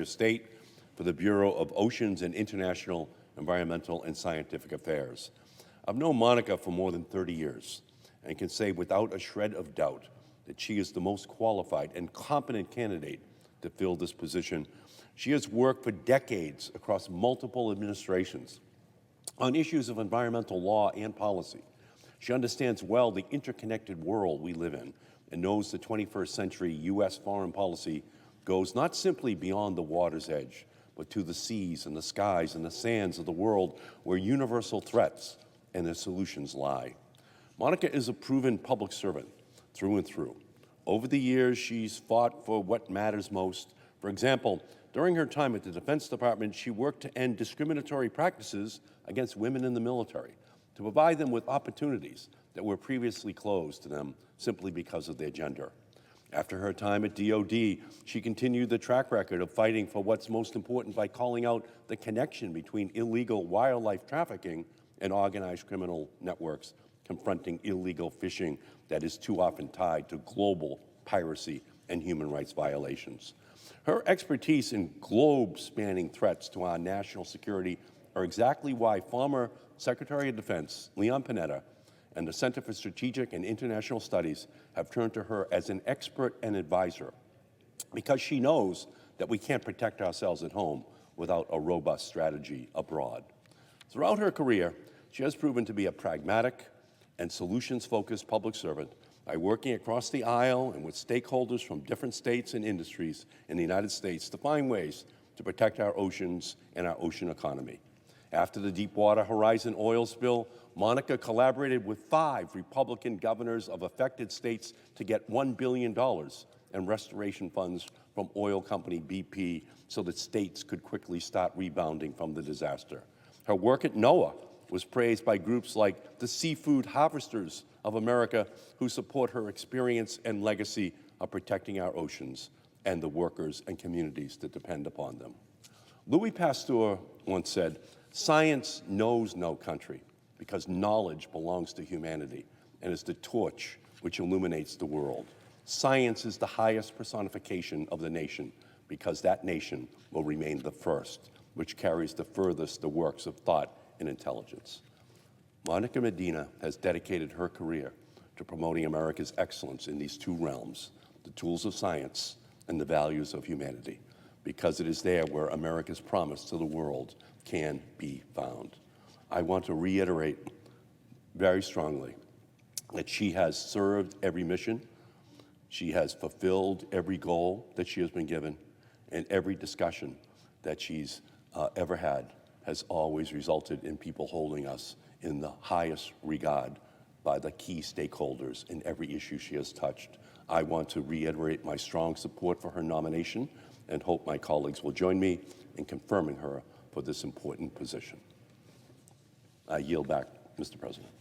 of State for the Bureau of Oceans and International Environmental and Scientific Affairs. I've known Monica for more than 30 years and can say without a shred of doubt that she is the most qualified and competent candidate to fill this position. She has worked for decades across multiple administrations on issues of environmental law and policy. She understands well the interconnected world we live in and knows the 21st century U.S. foreign policy goes not simply beyond the water's edge, but to the seas and the skies and the sands of the world where universal threats and their solutions lie. Monica is a proven public servant through and through. Over the years, she's fought for what matters most. For example, during her time at the Defense Department, she worked to end discriminatory practices against women in the military, to provide them with opportunities that were previously closed to them simply because of their gender. After her time at DOD, she continued the track record of fighting for what's most important by calling out the connection between illegal wildlife trafficking and organized criminal networks confronting illegal fishing that is too often tied to global piracy and human rights violations. Her expertise in globe-spanning threats to our national security are exactly why former Secretary of Defense Leon Panetta and the Center for Strategic and International Studies have turned to her as an expert and advisor, because she knows that we can't protect ourselves at home without a robust strategy abroad. Throughout her career, she has proven to be a pragmatic and solutions-focused public servant by working across the aisle and with stakeholders from different states and industries in the United States to find ways to protect our oceans and our ocean economy. After the Deepwater Horizon oil spill, Monica collaborated with 5 Republican governors of affected states to get $1 billion in restoration funds from oil company BP so that states could quickly start rebounding from the disaster. Her work at NOAA was praised by groups like the Seafood Harvesters of America, who support her experience and legacy of protecting our oceans and the workers and communities that depend upon them. Louis Pasteur once said, "Science knows no country because knowledge belongs to humanity and is the torch which illuminates the world. Science is the highest personification of the nation because that nation will remain the first, which carries the furthest the works of thought and intelligence." Monica Medina has dedicated her career to promoting America's excellence in these 2 realms, the tools of science and the values of humanity, because it is there where America's promise to the world can be found. I want to reiterate very strongly that she has served every mission, she has fulfilled every goal that she has been given, and every discussion that she's ever had has always resulted in people holding us in the highest regard by the key stakeholders in every issue she has touched. I want to reiterate my strong support for her nomination and hope my colleagues will join me in confirming her for this important position. I yield back, Mr. President.